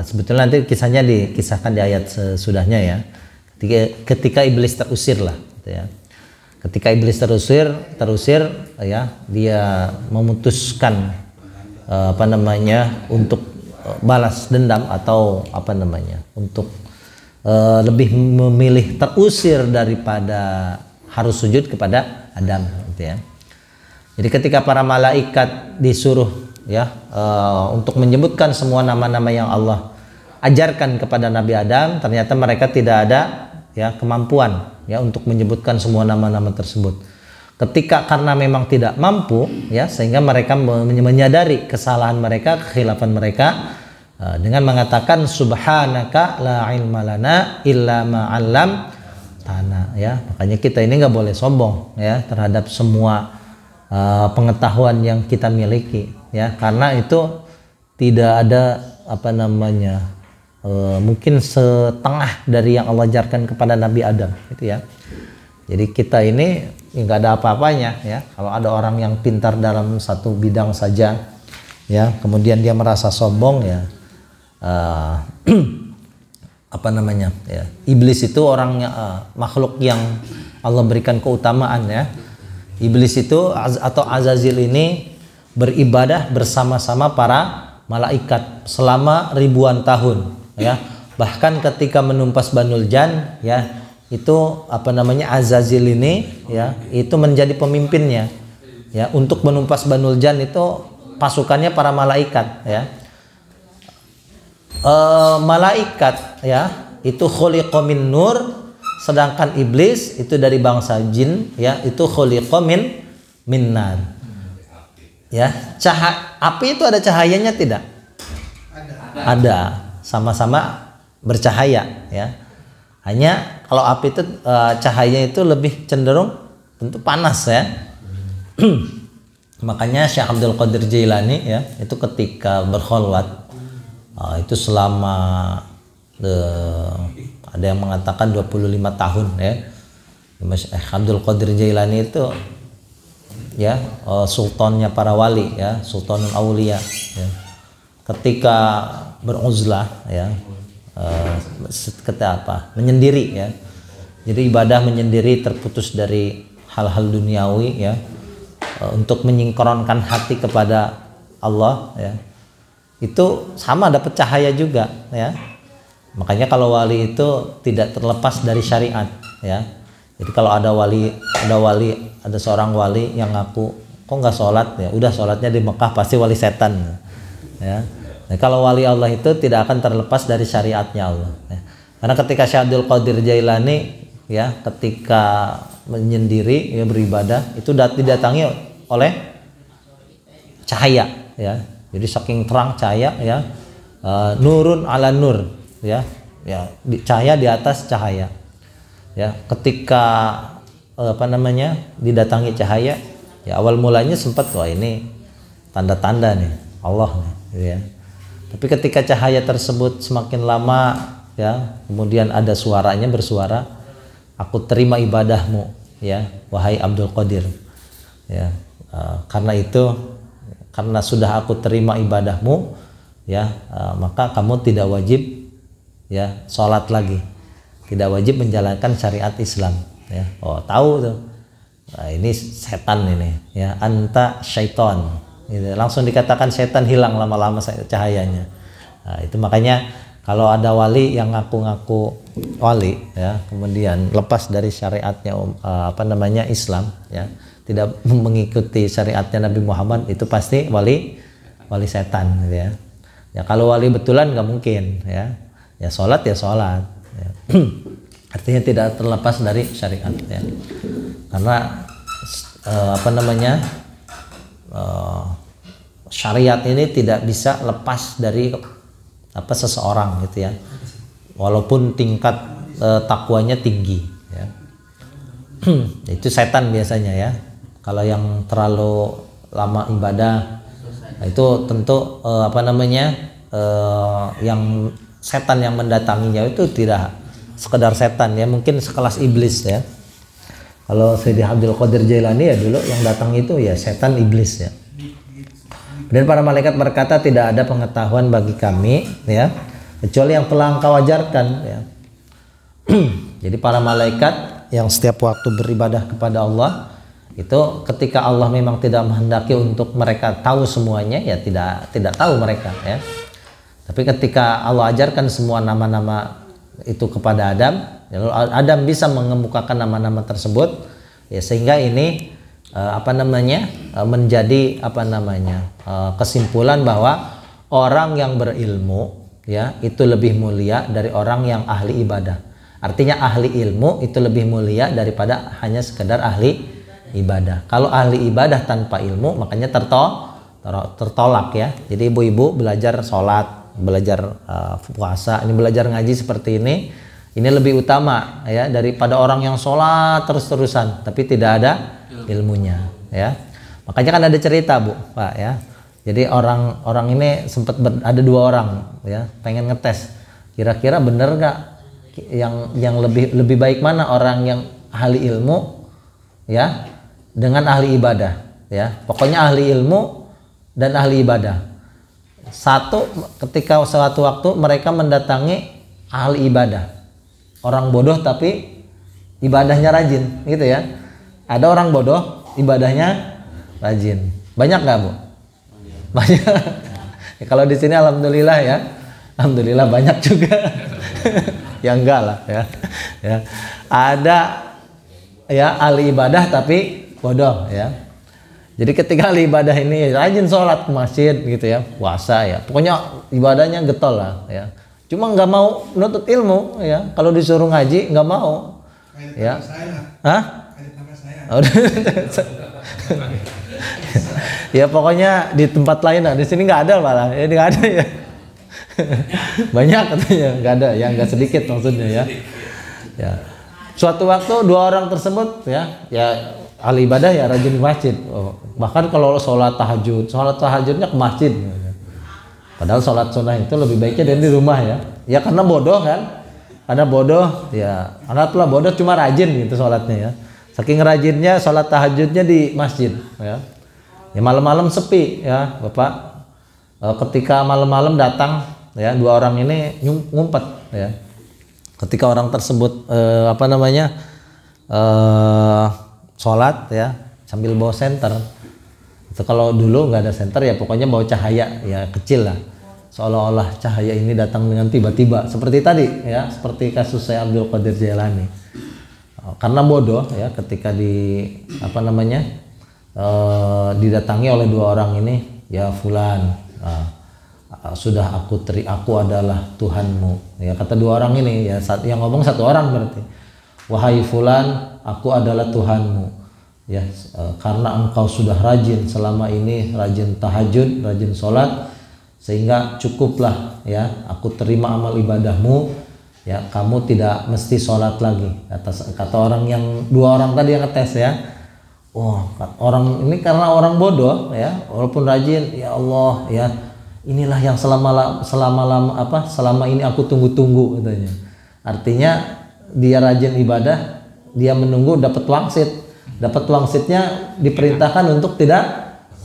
sebetulnya nanti kisahnya dikisahkan di ayat sesudahnya ya. Ketika iblis terusir lah gitu ya. Ketika iblis terusir ya, dia memutuskan untuk balas dendam atau untuk lebih memilih terusir daripada harus sujud kepada Adam gitu ya. Jadi ketika para malaikat disuruh ya untuk menyebutkan semua nama-nama yang Allah ajarkan kepada Nabi Adam, ternyata mereka tidak ada ya kemampuan ya untuk menyebutkan semua nama-nama tersebut. Ketika karena memang tidak mampu ya, sehingga mereka menyadari kesalahan mereka, kekhilafan mereka dengan mengatakan subhanaka la ilma lana illa ma 'allamtana ya. Makanya kita ini nggak boleh sombong ya terhadap semua pengetahuan yang kita miliki ya, karena itu tidak ada mungkin setengah dari yang Allah ajarkan kepada Nabi Adam gitu ya. Jadi kita ini nggak ada apa-apanya ya. Kalau ada orang yang pintar dalam satu bidang saja ya, kemudian dia merasa sombong ya, ya. Iblis itu orangnya makhluk yang Allah berikan keutamaan ya. Iblis itu atau Azazil ini beribadah bersama-sama para malaikat selama ribuan tahun ya. Bahkan ketika menumpas Banul Jan ya, itu Azazil ini ya, itu menjadi pemimpinnya ya. Untuk menumpas Banul Jan itu pasukannya para malaikat ya. Malaikat ya itu khuliqa min nur, sedangkan iblis itu dari bangsa jin ya, itu khuliqa min nar ya. Api itu ada cahayanya tidak? Ada, sama-sama bercahaya ya. Hanya kalau api itu cahayanya itu lebih cenderung tentu panas ya. Makanya Syekh Abdul Qadir Jailani ya, itu ketika berkholwat itu selama ada yang mengatakan 25 tahun ya. Syekh Abdul Qadir Jailani itu ya sultannya para wali ya, sultanul aulia ya. Ketika beruzlah ya, menyendiri ya. Jadi ibadah menyendiri, terputus dari hal-hal duniawi ya, untuk menyingkronkan hati kepada Allah ya. Itu sama dapat cahaya juga ya. Makanya kalau wali itu tidak terlepas dari syariat ya. Jadi kalau ada seorang wali yang ngaku kok nggak sholat ya, udah sholatnya di Mekah pasti wali setan ya. Nah, kalau wali Allah itu tidak akan terlepas dari syariatnya Allah ya. Karena ketika Syekh Abdul Qadir Jailani ya, ketika menyendiri ya, beribadah itu didatangi oleh cahaya ya. Jadi saking terang cahaya ya, nurun ala nur ya, cahaya di atas cahaya ya. Ketika didatangi cahaya ya, awal mulanya sempat wah ini tanda-tanda nih Allah nih gitu ya. Tapi ketika cahaya tersebut semakin lama ya, kemudian ada suaranya bersuara, aku terima ibadahmu ya wahai Abdul Qadir ya. Karena sudah aku terima ibadahmu ya, maka kamu tidak wajib ya sholat lagi, tidak wajib menjalankan syariat Islam ya. Oh tahu tuh, nah, ini setan ini ya, anta syaiton gitu. Langsung dikatakan setan, hilang lama-lama cahayanya. Nah, itu makanya kalau ada wali yang ngaku-ngaku wali ya, kemudian lepas dari syariatnya Islam ya, tidak mengikuti syariatnya Nabi Muhammad, itu pasti wali setan gitu ya. Ya kalau wali betulan nggak mungkin ya. Ya sholat ya sholat ya. Artinya tidak terlepas dari syariat ya. Karena syariat ini tidak bisa lepas dari seseorang gitu ya. Walaupun tingkat takwanya tinggi ya. Itu setan biasanya ya. Kalau yang terlalu lama ibadah, itu tentu yang setan yang mendatanginya itu tidak sekedar setan ya, mungkin sekelas iblis ya. Kalau Sayyidi Abdul Qadir Jailani ya dulu yang datang itu ya setan iblis ya. Dan para malaikat berkata, tidak ada pengetahuan bagi kami ya kecuali yang telah engkau ajarkan ya. Jadi para malaikat yang setiap waktu beribadah kepada Allah itu, ketika Allah memang tidak menghendaki untuk mereka tahu semuanya ya tidak tahu mereka ya. Tapi ketika Allah ajarkan semua nama-nama itu kepada Adam, lalu Adam bisa mengemukakan nama-nama tersebut ya, sehingga ini menjadi kesimpulan bahwa orang yang berilmu ya itu lebih mulia dari orang yang ahli ibadah. Artinya ahli ilmu itu lebih mulia daripada hanya sekedar ahli ibadah. Kalau ahli ibadah tanpa ilmu makanya tertolak ya. Jadi ibu-ibu belajar sholat, belajar puasa, ini belajar ngaji seperti ini lebih utama ya daripada orang yang sholat terus-terusan tapi tidak ada ilmunya ya. Makanya kan ada cerita Bu, Pak ya. Jadi orang ini sempat ada 2 orang ya pengen ngetes kira-kira bener nggak yang lebih baik mana, orang yang ahli ilmu ya dengan ahli ibadah ya. Pokoknya ahli ilmu dan ahli ibadah. Ketika suatu waktu mereka mendatangi ahli ibadah, orang bodoh tapi ibadahnya rajin gitu ya. Ada orang bodoh ibadahnya rajin. Banyak nggak Bu? Banyak. Ya, kalau di sini alhamdulillah ya, alhamdulillah banyak juga. Ya enggak lah ya. Ya. Ada ya ahli ibadah tapi bodoh ya. Jadi ketika ahli ibadah ini rajin sholat ke masjid gitu ya, puasa ya, pokoknya ibadahnya getol lah ya. Cuma nggak mau menuntut ilmu ya. Kalau disuruh ngaji nggak mau. Ya. Hah? Ya pokoknya di tempat lain lah. Di sini nggak ada malah. Ya nggak ada ya. Banyak katanya, nggak ada ya, nggak sedikit maksudnya ya. Ya. Suatu waktu 2 orang tersebut ya ahli ibadah ya rajin ke masjid. Bahkan kalau sholat tahajudnya ke masjid. Padahal sholat sunnah itu lebih baiknya dari di rumah ya. Ya karena bodoh kan. Karena bodoh ya. Karena itulah bodoh cuma rajin gitu sholatnya ya. Saking rajinnya sholat tahajudnya di masjid ya. Ya malam-malam sepi ya Bapak. Ketika malam-malam datang ya 2 orang ini ngumpet ya. Ketika orang tersebut sholat ya sambil bawa senter. Itu kalau dulu nggak ada senter ya pokoknya bawa cahaya ya kecil lah, seolah-olah cahaya ini datang dengan tiba-tiba seperti tadi ya, seperti kasus saya Abdul Qadir Jailani. Karena bodoh ya ketika didatangi oleh 2 orang ini, ya fulan, sudah aku adalah Tuhanmu ya, kata 2 orang ini ya, yang ngomong 1 orang berarti, wahai fulan, aku adalah Tuhanmu ya, karena engkau sudah rajin selama ini, rajin tahajud, rajin sholat, sehingga cukuplah ya aku terima amal ibadahmu ya, kamu tidak mesti sholat lagi, kata orang yang 2 orang tadi yang ngetes ya. Orang ini karena orang bodoh ya, walaupun rajin, ya Allah ya, inilah yang selama ini aku tunggu-tunggu katanya. Artinya dia rajin ibadah, dia menunggu dapat wangsit. Dapat wangsitnya diperintahkan untuk tidak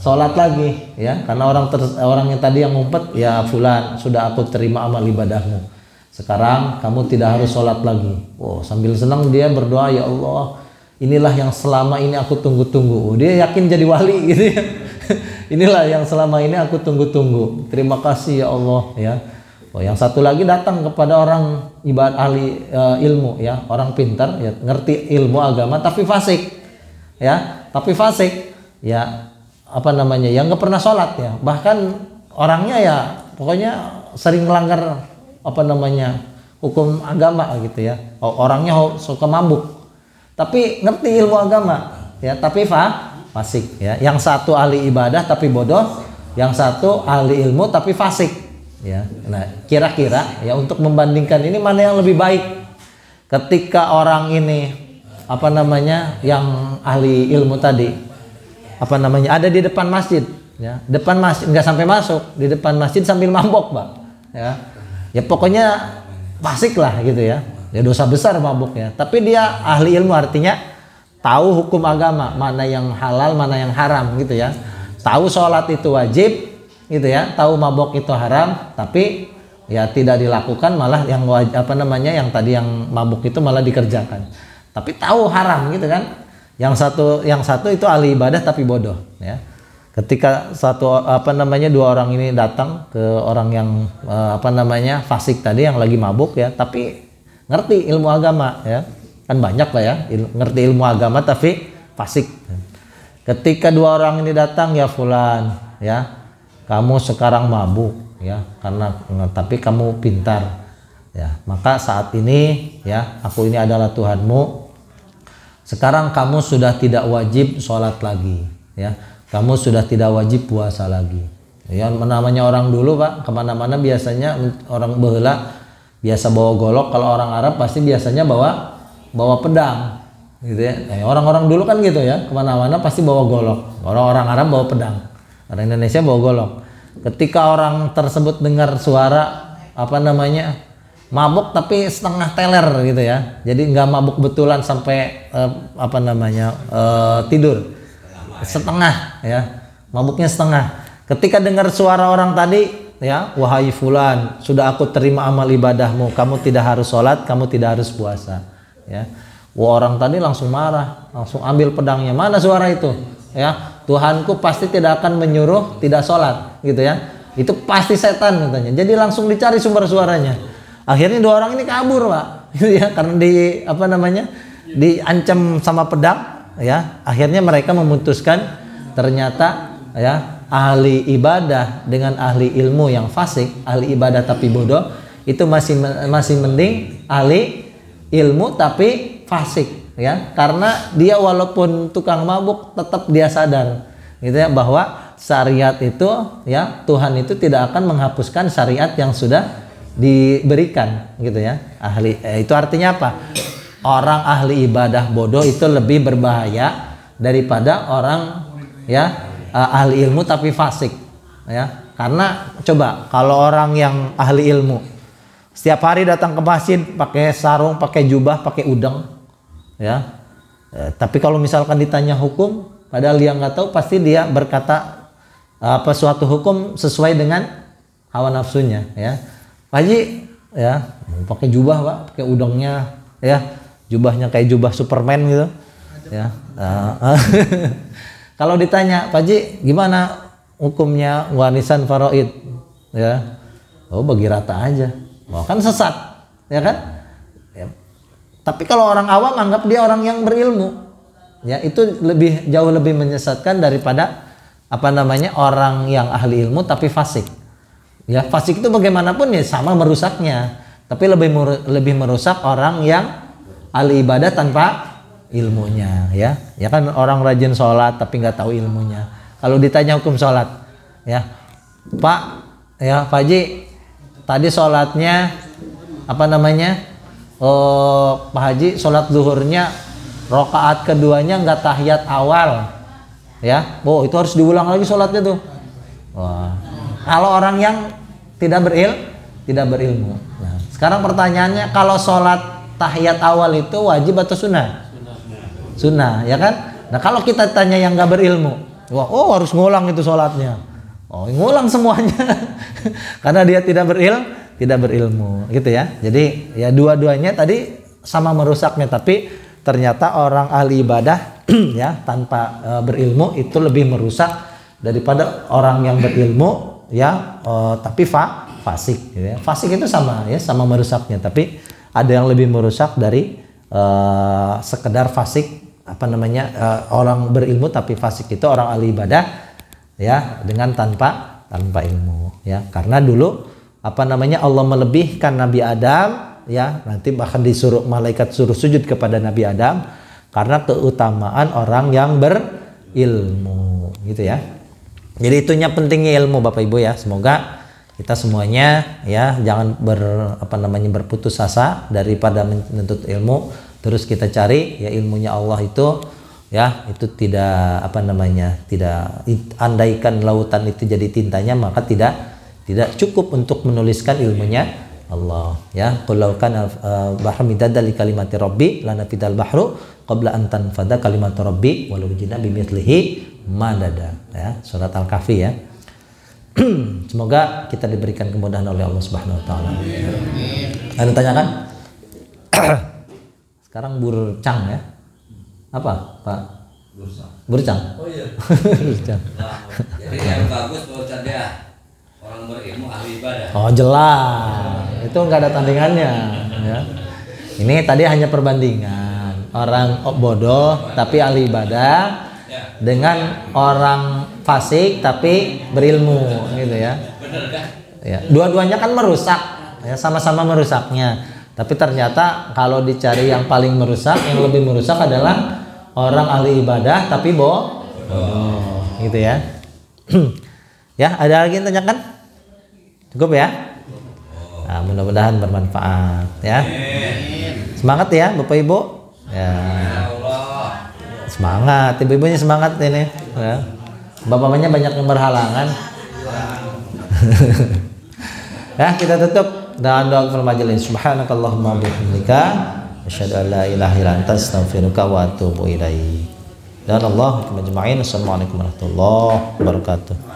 sholat lagi ya, karena orang yang tadi yang ngumpet, ya fulan, sudah aku terima amal ibadahmu, sekarang kamu tidak harus sholat lagi. Sambil senang dia berdoa, ya Allah, inilah yang selama ini aku tunggu-tunggu. Dia yakin jadi wali gitu ya. Inilah yang selama ini aku tunggu-tunggu, terima kasih ya Allah ya. Yang satu lagi datang kepada orang ibadah, ahli ilmu ya, orang pintar ya, ngerti ilmu agama tapi fasik ya, ya yang nggak pernah sholat ya, bahkan orangnya ya pokoknya sering melanggar hukum agama gitu ya, orangnya suka mabuk tapi ngerti ilmu agama ya, tapi fasik ya. Yang satu ahli ibadah tapi bodoh, yang satu ahli ilmu tapi fasik ya. Nah kira-kira ya, untuk membandingkan ini mana yang lebih baik, ketika orang ini apa namanya yang ahli ilmu tadi, apa namanya, ada di depan masjid, ya, depan masjid, nggak sampai masuk, di depan masjid sambil mabok, Pak, ya pokoknya fasik lah gitu ya, dosa besar mabuknya, tapi dia ahli ilmu, artinya tahu hukum agama, mana yang halal, mana yang haram gitu ya, tahu sholat itu wajib gitu ya, tahu mabok itu haram, tapi ya tidak dilakukan, malah yang apa namanya yang tadi yang mabuk itu malah dikerjakan. Tapi tahu haram gitu kan. Yang satu itu ahli ibadah tapi bodoh ya. Ketika dua orang ini datang ke orang yang apa namanya fasik tadi yang lagi mabuk ya, tapi ngerti ilmu agama ya. Kan banyak lah ya, ngerti ilmu agama tapi fasik. Ketika dua orang ini datang, ya fulan ya, kamu sekarang mabuk ya, karena tapi kamu pintar ya, maka saat ini ya aku ini adalah Tuhanmu, sekarang kamu sudah tidak wajib sholat lagi ya, kamu sudah tidak wajib puasa lagi ya. Namanya orang dulu Pak, kemana-mana biasanya orang baheula biasa bawa golok, kalau orang Arab pasti biasanya bawa pedang gitu ya. Orang-orang dulu kan gitu ya, kemana-mana pasti bawa golok, orang-orang Arab bawa pedang, orang Indonesia bawa golok. Ketika orang tersebut dengar suara apa namanya mabuk tapi setengah teler gitu ya, jadi nggak mabuk betulan sampai apa namanya tidur, setengah ya, mabuknya setengah. Ketika dengar suara orang tadi ya, wahai fulan, sudah aku terima amal ibadahmu, kamu tidak harus sholat, kamu tidak harus puasa ya. Wah, orang tadi langsung marah, langsung ambil pedangnya, mana suara itu ya, Tuhanku pasti tidak akan menyuruh tidak sholat gitu ya, itu pasti setan katanya. Jadi langsung dicari sumber suaranya. Akhirnya dua orang ini kabur Pak gitu ya, karena diancam sama pedang ya. Akhirnya mereka memutuskan ternyata ya, ahli ibadah dengan ahli ilmu yang fasik, ahli ibadah tapi bodoh itu masih mending ahli ilmu tapi fasik ya, karena dia walaupun tukang mabuk tetap dia sadar gitu ya, bahwa syariat itu ya, Tuhan itu tidak akan menghapuskan syariat yang sudah diberikan gitu ya. Itu artinya apa? Orang ahli ibadah bodoh itu lebih berbahaya daripada orang ya ahli ilmu tapi fasik ya. Karena coba kalau orang yang ahli ilmu setiap hari datang ke masjid pakai sarung, pakai jubah, pakai udeng ya. Tapi kalau misalkan ditanya hukum, padahal dia nggak tahu, pasti dia berkata apa suatu hukum sesuai dengan hawa nafsunya ya. Pak Haji ya pakai jubah Pak, pakai udengnya ya, jubahnya kayak jubah Superman gitu ya. Kalau ditanya Pak Haji gimana hukumnya warisan faraid ya, oh bagi rata aja, oh kan sesat ya kan ya. Tapi kalau orang awam anggap dia orang yang berilmu ya, itu jauh lebih menyesatkan daripada apa namanya orang yang ahli ilmu tapi fasik ya. Fasik itu bagaimanapun ya sama merusaknya, tapi lebih merusak orang yang ahli ibadah tanpa ilmunya ya. Ya kan orang rajin sholat tapi nggak tahu ilmunya. Kalau ditanya hukum sholat ya, Pak ya Pak Haji tadi sholatnya apa namanya, Pak Haji sholat zuhurnya rokaat keduanya nggak tahiyat awal ya, oh itu harus diulang lagi sholatnya tuh. Wah, kalau orang yang tidak berilmu. Nah, sekarang pertanyaannya, kalau sholat tahiyat awal itu wajib atau sunnah? Sunnah ya kan. Nah kalau kita tanya yang nggak berilmu, wah, oh harus ngulang itu sholatnya, oh ngulang semuanya karena dia tidak berilmu gitu ya. Jadi ya dua-duanya tadi sama merusaknya, tapi ternyata orang ahli ibadah ya tanpa berilmu itu lebih merusak daripada orang yang berilmu ya tapi fasik gitu ya. Fasik itu sama ya, sama merusaknya, tapi ada yang lebih merusak dari sekedar fasik apa namanya orang berilmu tapi fasik itu orang ahli ibadah ya dengan tanpa ilmu ya. Karena dulu apa namanya Allah melebihkan Nabi Adam ya, nanti bahkan disuruh malaikat suruh sujud kepada Nabi Adam karena keutamaan orang yang berilmu gitu ya. Jadi itunya pentingnya ilmu Bapak Ibu ya. Semoga kita semuanya ya jangan berputus asa daripada menuntut ilmu, terus kita cari ya ilmunya Allah itu ya itu tidak tidak andaikan lautan itu jadi tintanya maka tidak cukup untuk menuliskan ilmunya Allah ya. Qul law kana bahru midada li kalimati rabbi lanafidal bahru qabla an tanfada kalimatu rabbi walau jina bimithlihi madada ya. Surat Al-Kahfi ya. Semoga kita diberikan kemudahan oleh Allah Subhanahu wa taala. Ada tanyakan? Sekarang burcang ya. Apa, Pak? Burcang. Oh iya. Burcang. Jadi yang bagus burcang dia orang berilmu ahli ibadah. Oh jelas. Itu nggak ada tandingannya ya. Ini tadi hanya perbandingan orang bodoh tapi ahli ibadah dengan orang fasik tapi berilmu gitu ya. Bener kan? Ya, dua-duanya kan merusak ya, sama-sama merusaknya. Tapi ternyata kalau dicari yang paling merusak, yang lebih merusak adalah orang ahli ibadah tapi bodoh gitu ya. Ya, ada lagi yang tanyakan? Cukup ya? Nah, mudah-mudahan bermanfaat ya. Semangat ya Bapak Ibu. Ya. Semangat, ibu-ibunya semangat ini ya. Bapak-bapaknya banyak yang berhalangan. Ya, kita tutup dengan doa kafaratul majelis. Subhanakallahumma wa bihamdika asyhadu an la ilaha illa anta astaghfiruka wa atubu ilaik. Dan Allah majma'in. Assalamualaikum warahmatullahi wabarakatuh.